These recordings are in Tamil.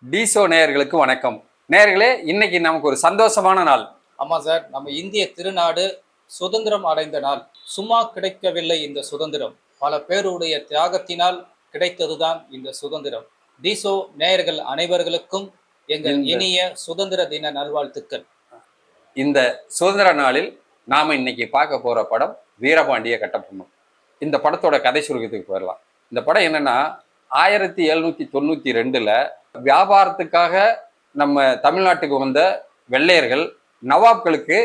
டிசோ நேயர்களுக்கு வணக்கம். நேயர்களே, இன்னைக்கு நமக்கு ஒரு சந்தோஷமான நாள். ஆமா சார், நம்ம இந்திய திருநாடு சுதந்திரம் அடைந்த நாள். சும்மா கிடைக்கவில்லை இந்த சுதந்திரம். பல பேருடைய தியாகத்தினால் கிடைத்ததுதான் இந்த சுதந்திரம். டிசோ நேயர்கள் அனைவர்களுக்கும் எங்கள் இனிய சுதந்திர தின நல்வாழ்த்துக்கள். இந்த சுதந்திர நாளில் நாம இன்னைக்கு பார்க்க போற படம் வீரபாண்டிய கட்டபொம்மன். இந்த படத்தோட கதை சுருக்கத்துக்கு போயிடலாம். இந்த படம் என்னன்னா 1792 வியாபாரத்துக்காக நம்ம தமிழ்நாட்டுக்கு வந்த வெள்ளையர்கள் நவாப்களுக்கு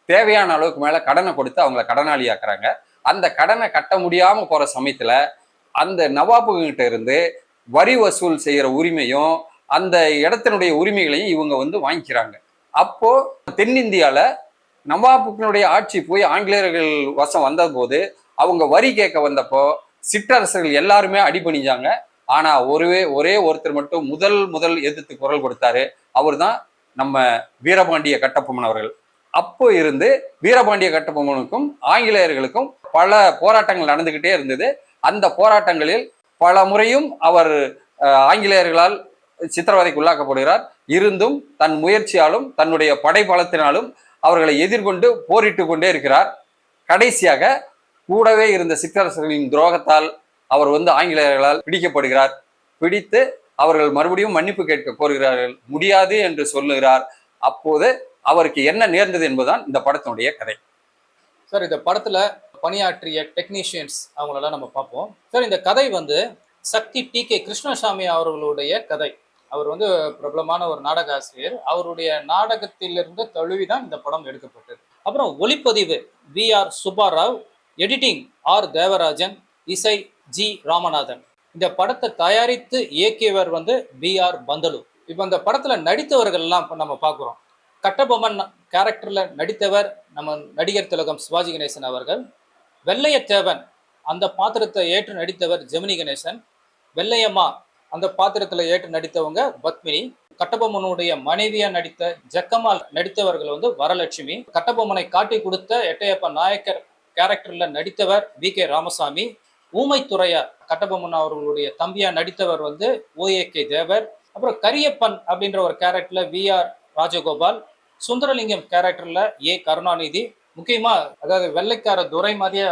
தேவையான அளவுக்கு மேல கடனை கொடுத்து அவங்கள கடனாளி ஆக்குறாங்க. அந்த கடனை கட்ட முடியாம போற சமயத்துல அந்த நவாபுகிட்ட இருந்து வரி வசூல் செய்யற உரிமையும் அந்த இடத்தினுடைய உரிமைகளையும் இவங்க வாங்கிக்கிறாங்க. அப்போ தென்னிந்தியால நவாபுகளுடைய ஆட்சி போய் ஆங்கிலேயர்கள் வசம் வந்த போது அவங்க வரி கேட்க வந்தப்போ சிற்றரசர்கள் எல்லாருமே அடிபணிஞ்சாங்க. ஆனா ஒரே ஒருத்தர் மட்டும் முதல் எதிர்த்து குரல் கொடுத்தாரு. அவர் தான் நம்ம வீரபாண்டிய கட்டபொம்மன் அவர்கள். அப்போ இருந்து வீரபாண்டிய கட்டபொம்மனுக்கும் ஆங்கிலேயர்களுக்கும் பல போராட்டங்கள் நடந்துகிட்டே இருந்தது. அந்த போராட்டங்களில் பல முறையும் அவர் ஆங்கிலேயர்களால் சித்திரவதைக்கு உள்ளாக்கப்படுகிறார். இருந்தும் தன் முயற்சியாலும் தன்னுடைய படைபலத்தினாலும் அவர்களை எதிர்கொண்டு போரிட்டு கொண்டே இருக்கிறார். கடைசியாக கூடவே இருந்த சிற்றரசர்களின் துரோகத்தால் அவர் ஆங்கிலேயர்களால் பிடிக்கப்படுகிறார். பிடித்து அவர்கள் மறுபடியும் மன்னிப்பு கேட்க கோருகிறார்கள். முடியாது என்று சொல்லுகிறார். அப்போது அவருக்கு என்ன நேர்ந்தது என்பதுதான் இந்த படத்தினுடைய கதை. சார், இந்த படத்துல பணியாற்றிய டெக்னீஷியன்ஸ் அவங்களெல்லாம் நம்ம பார்ப்போம். சார், இந்த கதை சக்தி டி.கே. கிருஷ்ணசாமி அவர்களுடைய கதை. அவர் பிரபலமான ஒரு நாடக ஆசிரியர். அவருடைய நாடகத்திலிருந்து தழுவிதான் இந்த படம் எடுக்கப்பட்டது. அப்புறம் ஒளிப்பதிவு V R. Subbarao, editing R. Devarajan, இசை ஜி. ராமநாதன். இந்த படத்தை தயாரித்து இயக்கியவர் பி.ஆர். பந்தலு. இப்போ இந்த படத்துல நடித்தவர்கள்லாம் நம்ம பார்க்குறோம். கட்டபொம்மன் கேரக்டர்ல நடித்தவர் நம்ம நடிகர் திலகம் சிவாஜி கணேசன் அவர்கள். வெள்ளையத்தேவன் அந்த பாத்திரத்தை ஏற்று நடித்தவர் ஜெமினி கணேசன். வெள்ளையம்மா அந்த பாத்திரத்துல ஏற்று நடித்தவங்க பத்மினி. கட்டபொம்மனுடைய மனைவியா நடித்த ஜக்கம்மாள் நடித்தவர்கள் வரலட்சுமி. கட்டபொம்மனை காட்டி கொடுத்த எட்டையப்ப நாயக்கர் கேரக்டர்ல நடித்தவர் வி.கே. ராமசாமி. ஊமைத்துறையார் கட்டபொம்மன் அவர்களுடைய தம்பியா நடித்தவர் ஓ.ஏ.கே. தேவர். அப்புறம் கரியப்பன் அப்படின்ற ஒரு கேரக்டர்ல வி.ஆர். ராஜகோபால். சுந்தரலிங்கம் கேரக்டர்ல ஏ. கருணாநிதி. முக்கியமா அதாவது வெள்ளைக்கார துரை மாதிரியே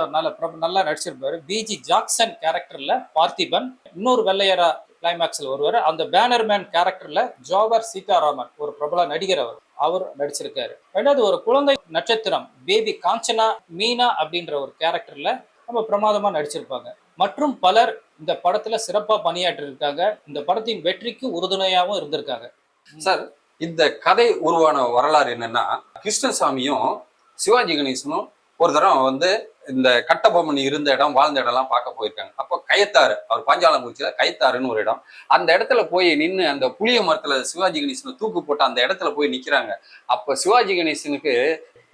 நல்லா நடிச்சிருப்பாரு. பிஜி ஜாக்சன் கேரக்டர்ல பார்த்திபன். இன்னொரு வெள்ளையரா கிளைமேக்ஸ்ல ஒருவர். அந்த பேனர்மேன் கேரக்டர்ல ஜோவர் சீதாராமன், ஒரு பிரபல நடிகர். அவர் நடிச்சிருக்காரு. ரெண்டாவது ஒரு குழந்தை நட்சத்திரம் பேபி காஞ்சனா மீனா அப்படின்ற ஒரு கேரக்டர்ல நம்ம பிரமாதமா நடிச்சிருப்பாங்க. மற்றும் பலர் இந்த படத்துல சிறப்பா பணியாற்றி இருக்காங்க. இந்த படத்தின் வெற்றிக்கு உறுதுணையாகவும் இருந்திருக்காங்க. சார், இந்த கதை உருவான வரலாறு என்னன்னா, கிருஷ்ணசாமியும் சிவாஜி கணேசனும் ஒரு தரம் இந்த கட்டபொம்மன் இருந்த இடம் வாழ்ந்த இடம்லாம் பார்க்க போயிருக்காங்க. அப்போ கயத்தாறு, அவர் பாஞ்சாலங்குறிச்சியில கயத்தாறுன்னு ஒரு இடம். அந்த இடத்துல போய் நின்று அந்த புளிய மரத்துல சிவாஜி கணேசனை தூக்கு போட்டு அந்த இடத்துல போய் நிக்கிறாங்க. அப்ப சிவாஜி கணேசனுக்கு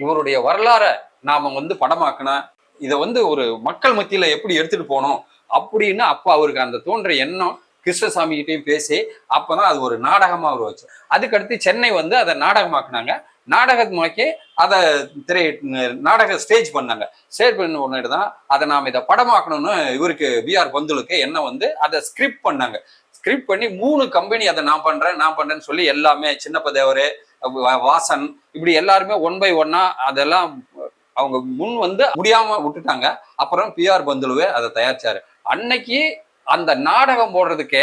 இவருடைய வரலாறை நாம படமாக்கினா இதை ஒரு மக்கள் மத்தியில எப்படி எடுத்துட்டு போனோம் அப்படின்னு அப்ப அவருக்கு அந்த தோன்ற எண்ணம் கிருஷ்ணசாமி கிட்டையும் பேசி அப்பதான் அது ஒரு நாடகமா உருவாச்சு. அதுக்கடுத்து சென்னை அதை நாடகமாக்குனாங்க. நாடகமாக்கி அதை நாடக ஸ்டேஜ் பண்ணாங்க. ஸ்டேஜ் பண்ண உடனே தான் அதை நாம் இதை படமாக்கணும்னு இவருக்கு வி.ஆர். பந்துலுக்கு என்ன அதை ஸ்கிரிப்ட் பண்ணாங்க. ஸ்கிரிப்ட் பண்ணி 3 கம்பெனி அதை நான் பண்றேன்னு சொல்லி எல்லாமே சின்னப்ப தேவரு, வாசன், இப்படி எல்லாருமே 1 by 1 அதெல்லாம் அவங்க முன் முடியாம விட்டுட்டாங்க. அப்புறம் பி.ஆர். பந்துலுவே அதை தயாரிச்சாரு. அன்னைக்கு அந்த நாடகம் போடுறதுக்கு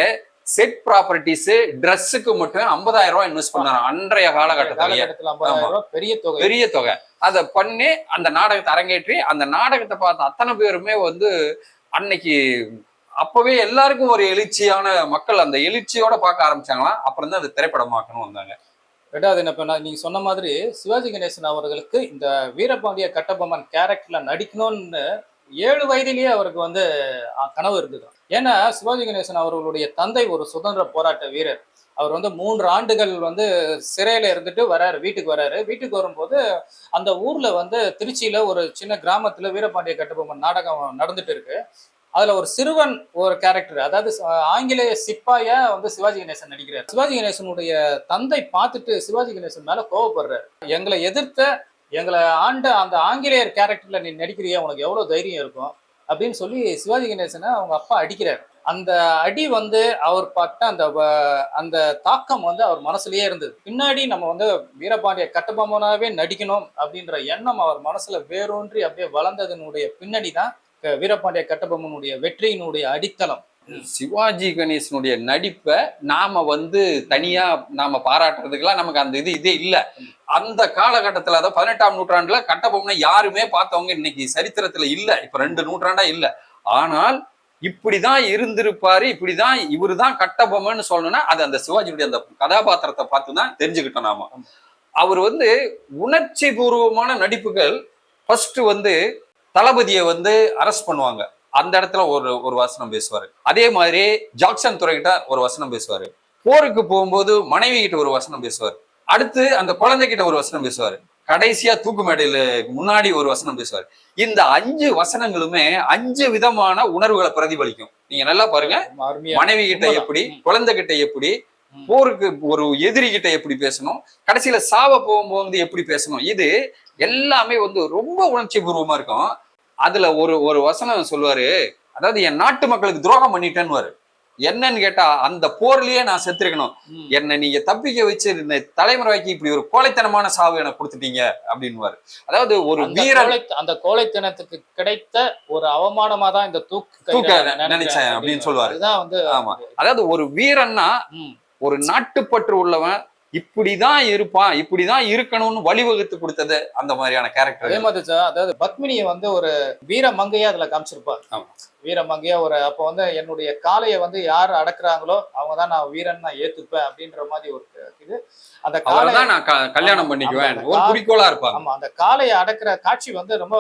செட் ப்ராப்பர்ட்டிஸ் ட்ரெஸ்ஸுக்கு மட்டும் 50,000 ரூபாய் இன்வெஸ்ட் பண்ணாங்க. அன்றைய காலகட்டத்தில் பெரிய தொகை. அதை பண்ணி அந்த நாடகத்தை அரங்கேற்றி அந்த நாடகத்தை பார்த்த அத்தனை பேருமே அன்னைக்கு அப்பவே எல்லாருக்கும் ஒரு எழுச்சியான மக்கள் அந்த எழுச்சியோட பார்க்க ஆரம்பிச்சாங்களாம். அப்புறம் தான் அது திரைப்படமாக்கணும் வந்தாங்க. ரெண்டாவது என்ன, நீங்க சொன்ன மாதிரி சிவாஜி கணேசன் அவர்களுக்கு இந்த வீரபாண்டிய கட்டபொம்மன் கேரக்டர்ல நடிக்கணும்னு 7 வயதிலேயே அவருக்கு கனவு இருந்தது. ஏன்னா சிவாஜி கணேசன் அவர்களுடைய தந்தை ஒரு சுதந்திர போராட்ட வீரர். அவர் 3 ஆண்டுகள் சிறையில இருந்துட்டு வராரு, வீட்டுக்கு வராரு. வீட்டுக்கு வரும்போது அந்த ஊர்ல திருச்சியில ஒரு சின்ன கிராமத்துல வீரபாண்டிய கட்டபொம்மன் நாடகம் நடந்துட்டு இருக்கு. அதுல ஒரு சிறுவன் ஒரு கேரக்டர், அதாவது ஆங்கிலேய சிப்பாயா சிவாஜி கணேசன் நடிக்கிறார். சிவாஜி கணேசனுடைய தந்தை பார்த்துட்டு சிவாஜி கணேசன் மேல கோவப்படுறாரு. எங்களை எதிர்த்த எங்களை ஆண்ட அந்த ஆங்கிலேயர் கேரக்டர்ல நீ நடிக்கிறியா, உனக்கு எவ்வளவு தைரியம் இருக்கும் அப்படின்னு சொல்லி சிவாஜி கணேசனை அவங்க அப்பா அடிக்கிறார். அந்த அடி வந்து அவர் பட்ட அந்த தாக்கம் வந்து அவர் மனசுலயே இருந்தது. பின்னாடி நம்ம வந்து வீரபாண்டிய கட்டபொம்மனாவே நடிக்கணும் அப்படின்ற எண்ணம் அவர் மனசுல வேரூன்றி அப்படியே வளர்ந்ததனுடைய பின்னணி தான் வீரபாண்டிய கட்டபொம்மனுடைய வெற்றியினுடைய அடித்தளம். சிவாஜி கணேசனுடைய நடிப்பை நாம வந்து தனியா நாம பாராட்டுறதுக்கெல்லாம் நமக்கு அந்த இதே இல்ல. அந்த காலகட்டத்துல, அதாவது 18ஆம் நூற்றாண்டுல கட்டபொம்மனை யாருமே பார்த்தவங்க இன்னைக்கு சரித்திரத்துல இல்ல. இப்ப 2 நூற்றாண்டா இல்ல. ஆனால் இப்படிதான் இருந்திருப்பாரு, இப்படிதான் இவரு தான் கட்டபொம்மன்னு சொல்லணும்னா அது அந்த சிவாஜியுடைய அந்த கதாபாத்திரத்தை பார்த்துதான் தெரிஞ்சுக்கிட்டோம் நாம. அவர் வந்து உணர்ச்சி பூர்வமான நடிப்புகள். ஃபர்ஸ்ட் வந்து தளபதியை வந்து அரெஸ்ட் பண்ணுவாங்க, அந்த இடத்துல ஒரு வசனம் பேசுவாரு. அதே மாதிரி ஜாக்சன் துறைகிட்ட ஒரு வசனம் பேசுவாரு. போருக்கு போகும்போது மனைவி கிட்ட ஒரு வசனம் பேசுவாரு. அடுத்து அந்த குழந்தைகிட்ட ஒரு வசனம் பேசுவாரு. கடைசியா தூக்கு மேடையில முன்னாடி ஒரு வசனம் பேசுவாரு. இந்த 5 வசனங்களுமே 5 விதமான உணர்வுகளை பிரதிபலிக்கும். நீங்க நல்லா பாருங்க. மனைவி கிட்ட எப்படி, குழந்தை கிட்ட எப்படி, போருக்கு ஒரு எதிரி கிட்ட எப்படி பேசணும், கடைசியில சாவ போகும்போது எப்படி பேசணும், இது எல்லாமே வந்து ரொம்ப உணர்ச்சி பூர்வமா இருக்கும். அதுல ஒரு வசனம் சொல்லுவாரு, அதாவது என் நாட்டு மக்களுக்கு துரோகம் பண்ணிட்டேன்னு. என்னன்னு கேட்டா, அந்த போர்லயே நான் செத்துருக்கணும், என்ன நீங்க தப்பிக்க வச்சு தலைமுறைக்கு இப்படி ஒரு கோழைத்தனமான சாவு எனக்கு கொடுத்துட்டீங்க அப்படின்னு. அதாவது ஒரு வீரன் அந்த கோழைத்தனத்துக்கு கிடைத்த ஒரு அவமானமா தான் இந்த தூக்க நினைச்சேன் அப்படின்னு சொல்லுவாரு. வந்து ஆமா, அதாவது ஒரு வீரன்னா ஒரு நாட்டுப்பற்று உள்ளவன் இப்படிதான் இருப்பான், இப்படிதான் இருக்கணும்னு வழிவகுத்து கொடுத்தது அந்த மாதிரியான கேரக்டர். அதே மாதிரி அதாவது பத்மினியை வந்து ஒரு வீர மங்கையா அதுல காமிச்சிருப்பார். வீர மங்கையா அப்ப வந்து என்னுடைய காளையை வந்து யார் அடக்குறாங்களோ அவங்கதான் நான் வீரன் நான் ஏத்துப்பேன் அப்படின்ற மாதிரி ஒரு இது. அந்த காளையை தான் நான் கல்யாணம் பண்ணிக்குவேன் ஒரு குறிக்கோளா இருப்பாங்க. ஆமா, அந்த காளையை அடக்குற காட்சி வந்து ரொம்ப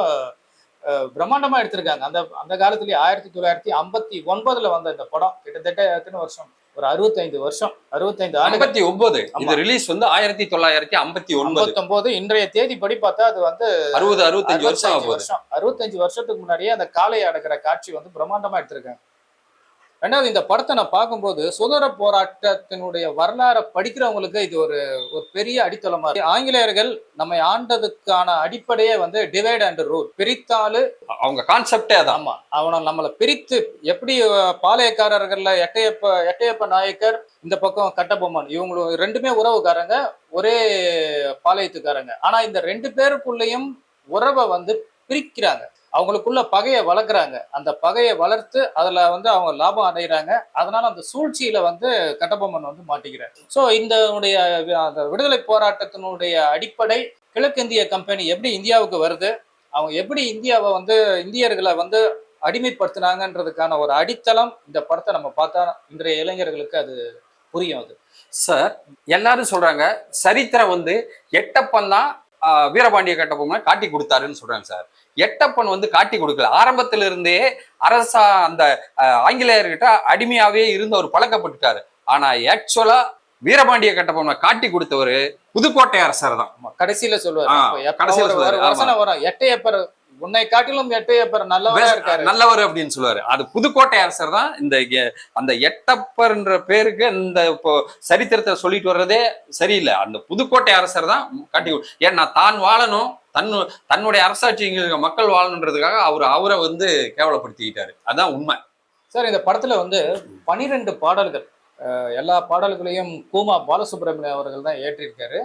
பிரம்மாண்டமா எடுத்திருக்காங்க. அந்த காலத்திலேயே 1959 வந்த இந்த படம் கிட்டத்தட்ட எத்தனை வருஷம், ஒரு 65 வருஷம், 65 59. இது ரிலீஸ் வந்து 1959. இன்றைய தேதி படி பார்த்தா அது வந்து 65 வருஷம். 65 வருஷத்துக்கு முன்னாடியே அந்த காளையை அடக்கிற காட்சி வந்து பிரம்மாண்டமா எடுத்திருக்காங்க. ரெண்டாவது, இந்த படத்தை நான் பார்க்கும்போது சுதந்திர போராட்டத்தினுடைய வரலாறை படிக்கிறவங்களுக்கு இது ஒரு பெரிய அடித்தளமா இருக்கு. ஆங்கிலேயர்கள் நம்மை ஆண்டதுக்கான அடிப்படையே வந்து டிவைட் அண்ட் ரூல், பிரித்தாலு அவங்க கான்செப்டே அதான். ஆமா, அவனை நம்மளை பிரித்து எப்படி பாளையக்காரர்கள்ல எட்டையப்ப நாயக்கர், இந்த பக்கம் கட்டபொம்மன், இவங்களும் 2மே உறவுக்காரங்க, ஒரே பாளையத்துக்காரங்க. ஆனா இந்த 2 பேருக்குள்ளேயும் உறவை வந்து பிரிக்கிறாங்க, அவங்களுக்குள்ள பகையை வளர்க்குறாங்க. அந்த பகையை வளர்த்து அதுல வந்து அவங்க லாபம் அடைகிறாங்க. அதனால அந்த சூழ்ச்சியில வந்து கட்டபொம்மன் வந்து மாட்டிக்கிறார். ஸோ இந்த அந்த விடுதலை போராட்டத்தினுடைய அடிப்படை கிழக்கிந்திய கம்பெனி எப்படி இந்தியாவுக்கு வருது, அவங்க எப்படி இந்தியாவை வந்து இந்தியர்களை வந்து அடிமைப்படுத்தினாங்கன்றதுக்கான ஒரு அடித்தளம் இந்த படத்தை நம்ம பார்த்தா இன்றைய இளைஞர்களுக்கு அது புரியும். அது சார் எல்லாரும் சொல்றாங்க சரித்திரம் வந்து எட்டப்பன் தான் வீரபாண்டிய கட்டபொம்மன் காட்டி கொடுத்தாருன்னு சொல்றாங்க. சார், எட்டப்பன் வந்து காட்டி கொடுக்கல. ஆரம்பத்தில இருந்தே அரசா அந்த ஆங்கிலேயர்கிட்ட அடிமையாவே இருந்து அவர் பழக்கப்பட்டுட்டாரு. ஆனா ஆக்சுவலா வீரபாண்டிய கட்டபொம்மனை காட்டி கொடுத்தவரு புதுக்கோட்டை அரசர் தான். கடைசியில சொல்லுவாரு, எட்டையப்பர் உன்னை காட்டிலும் எட்டையப்பர் நல்லவரா இருக்காரு, நல்லவர் அப்படின்னு சொல்லுவாரு. அது புதுக்கோட்டை அரசர் தான். அந்த எட்டப்பர்ன்ற பேருக்கு இந்த இப்போ சரித்திரத்தை சொல்லிட்டு வர்றதே சரியில்லை. அந்த புதுக்கோட்டை அரசர் தான் காட்டி, ஏன்னா தான் வாழணும், தன்னுடைய அரசாட்சி மக்கள் வாழணுன்றதுக்காக அவரை வந்து கேவலப்படுத்திக்கிட்டாரு. அதான் உண்மை. சார், இந்த படத்துல வந்து 12 பாடல்கள், எல்லா பாடல்களையும் கூமா பாலசுப்ரமணியம் அவர்கள் தான் ஏற்றிருக்காரு.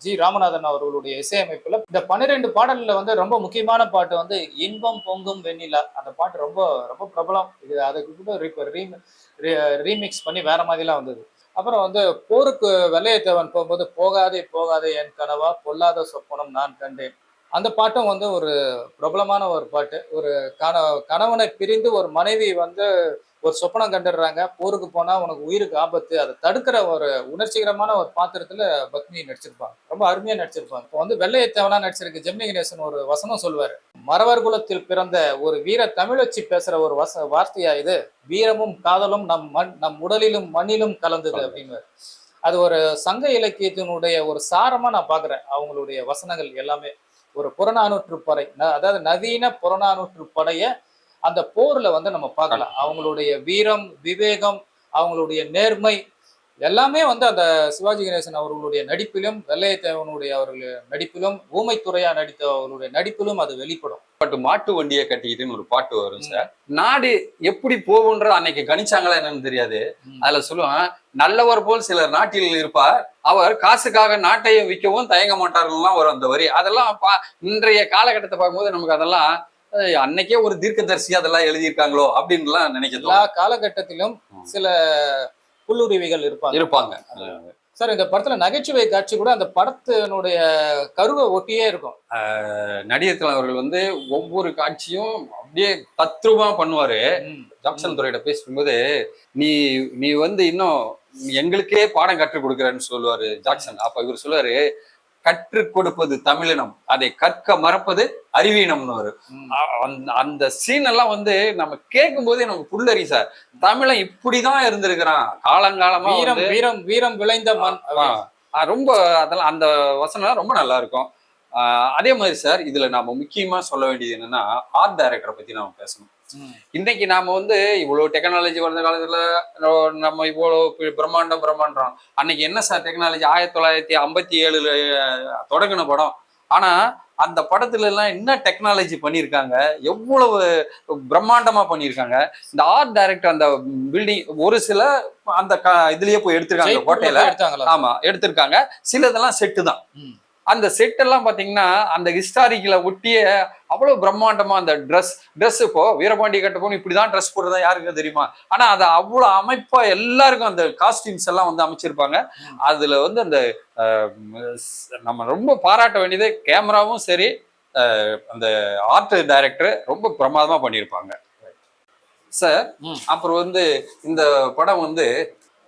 ஜி ராமநாதன் அவர்களுடைய இசையமைப்புல இந்த 12 பாடல்ல வந்து ரொம்ப முக்கியமான பாட்டு வந்து இன்பம் பொங்கும் வெண்ணிலா. அந்த பாட்டு ரொம்ப ரொம்ப பிரபலம். இது அதுக்கு கூட ரீமிக்ஸ் பண்ணி வேற மாதிரிலாம் வந்தது. அப்புறம் வந்து போருக்கு வெள்ளையத்தேவன் போகும்போது போகாதே போகாதே என் கனவா பொல்லாத சொப்பனம் நான் கண்டேன். அந்த பாட்டும் வந்து ஒரு பிரபலமான ஒரு பாட்டு. ஒரு கணவனை பிரிந்து ஒரு மனைவி வந்து ஒரு சொப்பனம் கண்டுடுறாங்க, போருக்கு போனா உனக்கு உயிருக்கு ஆபத்து, அதை தடுக்கிற ஒரு உணர்ச்சிகரமான ஒரு பாத்திரத்துல பத்மினி நடிச்சிருப்பாங்க. ரொம்ப அருமையா நடிச்சிருப்பாங்க. இப்போ வந்து வெள்ளையத்தேவனா நடிச்சிருக்கு ஜெமினி கணேசன் ஒரு வசனம் சொல்லுவாரு, மறவர் குலத்தில் பிறந்த ஒரு வீர தமிழச்சி பேசுற ஒரு வார்த்தையா இது, வீரமும் காதலும் நம் உடலிலும் மண்ணிலும் கலந்தது அப்படின்னு. அது ஒரு சங்க இலக்கியத்தினுடைய ஒரு சாரமா நான் பாக்குறேன். அவங்களுடைய வசனங்கள் எல்லாமே ஒரு புறநானூற்று படை, அதாவது நவீன புறநானூற்று படைய அந்த போர்ல வந்து நம்ம பார்க்கலாம். அவங்களுடைய வீரம், விவேகம், அவங்களுடைய நேர்மை, எல்லாமே வந்து அந்த சிவாஜி கணேசன் அவர்களுடைய நடிப்பிலும், வெள்ளையத்தேவனுடைய அவர்களுடைய நடிப்பிலும், ஊமைத்துரையா நடித்த அவர்களுடைய நடிப்பிலும் அது வெளிப்படும். பட் மாட்டு வண்டியை கட்டிக்கிட்டுன்னு ஒரு பாட்டு வரும் சார். நாடு எப்படி போகுன்ற அன்னைக்கு கணிச்சாங்களா என்னன்னு தெரியாது. அதுல சொல்லுவான், நல்லவர் போல் சிலர் நாட்டில் இருப்பார், அவர் காசுக்காக நாட்டையும் விற்கவும் தயங்க மாட்டார்கள்லாம் வரும் அந்த வரி. அதெல்லாம் இன்றைய காலகட்டத்தை பார்க்கும்போது நமக்கு அதெல்லாம் அன்னைக்கே ஒரு தீர்க்கதரிசி அதெல்லாம் எழுதியிருக்காங்களோ அப்படின்லாம் நினைக்கிறோம். எல்லா காலகட்டத்திலும் சில புல்லுருவிகள் இருப்பாங்க. சார், இந்த படத்துல நகைச்சுவை காட்சி கூட அந்த படத்தினுடைய கருவை ஒட்டியே இருக்கும். நடிகர் அவர்கள் வந்து ஒவ்வொரு காட்சியும் அப்படியே தத்ரூபமா பண்ணுவாரு. ஜாக்சன் துரையிட பேசும்போது, நீ நீ வந்து இன்னும் எங்களுக்கே பாடம் கற்றுக் கொடுக்குறன்னு சொல்லுவாரு ஜாக்சன். அப்ப இவர் சொல்லுவாரு, கற்றுக் கொடுப்பது தமிழினம், அதை கற்க மறப்பது அறிவீனம்னு வரும். அந்த சீன் எல்லாம் வந்து நம்ம கேட்கும் போதே நமக்கு புல்லறி சார். தமிழன் இப்படிதான் இருந்திருக்கிறான் காலங்காலமா. வீரம் வீரம் விளைந்த மண். ரொம்ப அதெல்லாம் அந்த வசனம் ரொம்ப நல்லா இருக்கும். அதே மாதிரி சார், இதுல நாம முக்கியமா சொல்ல வேண்டியது என்னன்னா, ஆர்ட் டைரக்டரை பத்தி நாம பேசணும். இன்னைக்கு நாம வந்து இவ்வளவு டெக்னாலஜி வந்த காலத்துல நம்ம இவ்வளவு பிரம்மாண்டம். அன்னைக்கு என்ன சார் டெக்னாலஜி? 1957 தொடங்கின படம். ஆனா அந்த படத்துல எல்லாம் என்ன டெக்னாலஜி பண்ணியிருக்காங்க, எவ்வளவு பிரம்மாண்டமா பண்ணியிருக்காங்க. இந்த ஆர்ட் டைரக்டர் அந்த பில்டிங் ஒரு சில அந்த இதுலயே போய் எடுத்திருக்காங்க, கோட்டையில. ஆமா, எடுத்திருக்காங்க. சில இதெல்லாம் செட்டு தான். அந்த செட் எல்லாம் பாத்தீங்கன்னா அந்த ஹிஸ்டாரிக்கல ஒட்டிய அவ்வளவு பிரம்மாண்டமா அந்த ட்ரெஸ் இப்போ வீரபாண்டிய கட்டபொம்மன் இப்படிதான் ட்ரெஸ் போடுறதா யாருக்கு தெரியுமா? ஆனா அதை அவ்வளவு அமைப்பா எல்லாருக்கும் அந்த காஸ்டியூம்ஸ் எல்லாம் வந்து அமைச்சிருப்பாங்க. அதுல வந்து அந்த நம்ம ரொம்ப பாராட்ட வேண்டியது கேமராவும் சரி, அந்த ஆர்ட் டைரக்டர் ரொம்ப பிரமாதமா பண்ணியிருப்பாங்க சார். அப்புறம் வந்து இந்த படம் வந்து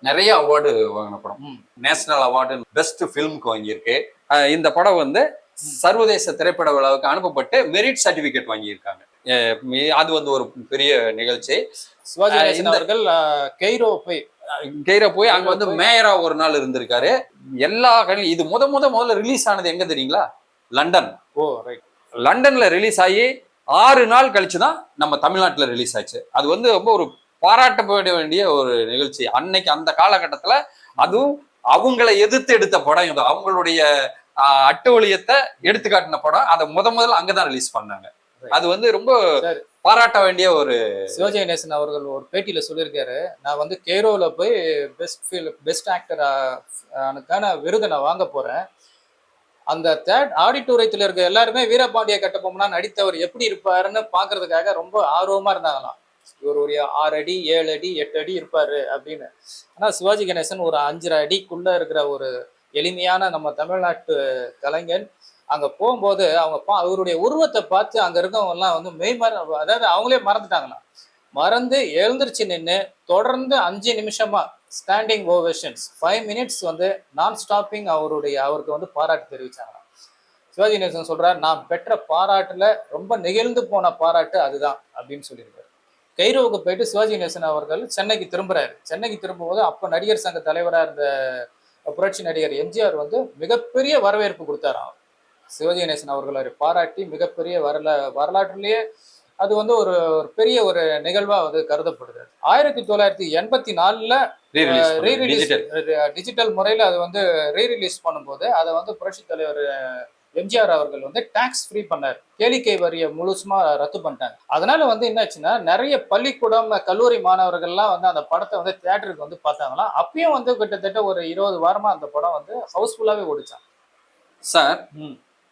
நிறைய அவார்டு வாங்கின படம். நேஷனல் அவார்டு பெஸ்ட் ஃபிலிமுக்கு வாங்கியிருக்கு. இந்த படம் வந்து சர்வதேச திரைப்பட விழாவுக்கு அனுப்பப்பட்டு மெரிட் சர்டிபிகேட் வாங்கியிருக்காங்க. அது வந்து ஒரு பெரிய நிகழ்ச்சி. சிவாஜி கணேசன் அவர்கள் கெய்ரோ போய் அங்க வந்து மேயரா ஒரு நாள் இருந்திருக்காரு. எல்லா இது முதல்ல ரிலீஸ் ஆனது எங்க தெரியுங்களா? லண்டன். லண்டன்ல ரிலீஸ் ஆகி 6 நாள் கழிச்சுதான் நம்ம தமிழ்நாட்டுல ரிலீஸ் ஆச்சு. அது வந்து ரொம்ப ஒரு பாராட்டப்பட வேண்டிய ஒரு நிகழ்ச்சி. அன்னைக்கு அந்த காலகட்டத்துல அதுவும் அவங்களை எதிர்த்து எடுத்த படம் இது. அவங்களுடைய அட்டூழியத்தை எடுத்துக்காட்டின படம். அதை முதல்ல அங்கதான் ரிலீஸ் பண்ணாங்க. அது வந்து ரொம்ப பாராட்ட வேண்டிய ஒரு. சிவாஜி கணேசன் அவர்கள் ஒரு பேட்டியில சொல்லியிருக்காரு, நான் வந்து கெய்ரோல போய் பெஸ்ட் ஆக்டருக்கான விருதை நான் வாங்க போறேன். அந்த ஆடிட்டோரியத்துல இருக்க எல்லாருமே வீரபாண்டிய கட்டபொம்மன் நடித்தவர் எப்படி இருப்பாருன்னு பாக்குறதுக்காக ரொம்ப ஆர்வமா இருந்தாங்களாம். இவர் ஒரு 6 அடி 7 அடி 8 அடி இருப்பாரு அப்படின்னு. ஆனா சிவாஜி கணேசன் ஒரு 5.5 அடிக்குள்ள இருக்கிற ஒரு எளிமையான நம்ம தமிழ்நாட்டு கலைஞன். அங்க போகும்போது அவருடைய உருவத்தை பார்த்து அங்க இருக்கவங்க எல்லாம் வந்து அதாவது அவங்களே மறந்துட்டாங்களாம். மறந்து எழுந்திருச்சு நின்று தொடர்ந்து 5 நிமிஷமா ஸ்டாண்டிங் ஓவேஷன்ஸ் 5 மினிட்ஸ் வந்து நான் ஸ்டாப்பிங் அவருக்கு வந்து பாராட்டு தெரிவிச்சாங்களாம். சிவாஜி கணேசன் சொல்றாரு, நான் பெற்ற பாராட்டுல ரொம்ப நெகிழ்ந்து போன பாராட்டு அதுதான் அப்படின்னு சொல்லியிருக்காரு. கெய்ரோவுக்கு போயிட்டு சிவாஜி கணேசன் அவர்கள் சென்னைக்கு திரும்புறாரு. சென்னைக்கு திரும்பும்போது அப்ப நடிகர் சங்க தலைவராக இருந்த புரட்சி நடிகர் எம்ஜிஆர் வந்து மிகப்பெரிய வரவேற்பு கொடுத்தாராம். சிவாஜி கணேசன் அவர்களை பாராட்டி மிகப்பெரிய வரலாற்றிலேயே அது வந்து ஒரு பெரிய ஒரு நிகழ்வா வந்து கருதப்படுது. 1984 டிஜிட்டல் முறையில அது வந்து ரீரிலீஸ் பண்ணும்போது அதை வந்து புரட்சி தலைவர் எம்ஜிஆர் அவர்கள் வந்து டாக்ஸ் ஃப்ரீ பண்ணார். கேளிக்கை வரியை முழுசுமா ரத்து பண்ணிட்டாங்க. அதனால வந்து என்னாச்சுன்னா நிறைய பள்ளிக்கூடம் கல்லூரி மாணவர்கள்லாம் வந்து அந்த படத்தை வந்து தியேட்டருக்கு வந்து பார்த்தாங்களாம். அப்பயும் வந்து கிட்டத்தட்ட ஒரு 20 வாரமா அந்த படம் வந்து ஹவுஸ்ஃபுல்லாவே ஓடிச்சாங்க. சார்,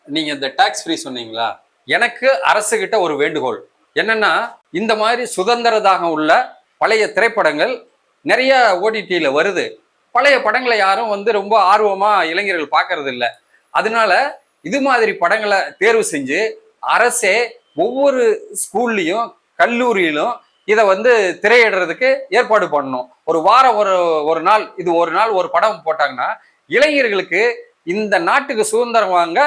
நீங்க இந்த டாக்ஸ் ஃப்ரீ சொன்னீங்களா? எனக்கு அரசு கிட்ட ஒரு வேண்டுகோள் என்னன்னா, இந்த மாதிரி சுதந்திர தாகம் உள்ள பழைய திரைப்படங்கள் நிறைய ஓடிடியில வருது. பழைய படங்களை யாரும் வந்து ரொம்ப ஆர்வமா இளைஞர்கள் பார்க்கறது இல்லை. அதனால இது மாதிரி படங்களை தேர்வு செஞ்சு அரசே ஒவ்வொரு ஸ்கூல்லையும் கல்லூரியிலும் இதை வந்து திரையிடுறதுக்கு ஏற்பாடு பண்ணணும். ஒரு வாரம் ஒரு நாள் இது ஒரு படம் போட்டாங்கன்னா இளைஞர்களுக்கு இந்த நாட்டுக்கு சுதந்திரம் வாங்க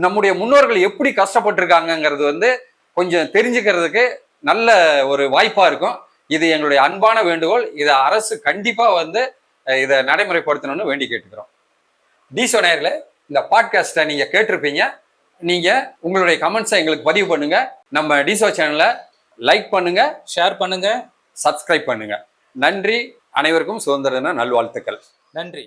நம்முடைய முன்னோர்கள் எப்படி கஷ்டப்பட்டிருக்காங்கிறது வந்து கொஞ்சம் தெரிஞ்சுக்கிறதுக்கு நல்ல ஒரு வாய்ப்பா இருக்கும். இது எங்களுடைய அன்பான வேண்டுகோள். இதை அரசு கண்டிப்பா வந்து இதை நடைமுறைப்படுத்தணும்னு வேண்டி கேட்டுக்கிறோம். டிசோ நேயர்களே, இந்த பாட்காஸ்ட்டை நீங்க கேட்டிருப்பீங்க. நீங்க உங்களுடைய கமெண்ட்ஸை எங்களுக்கு பதிவு பண்ணுங்க. நம்ம டிசோ சேனலை லைக் பண்ணுங்க, ஷேர் பண்ணுங்க, சப்ஸ்கிரைப் பண்ணுங்க. நன்றி. அனைவருக்கும் சுதந்திர தின நல்வாழ்த்துக்கள். நன்றி.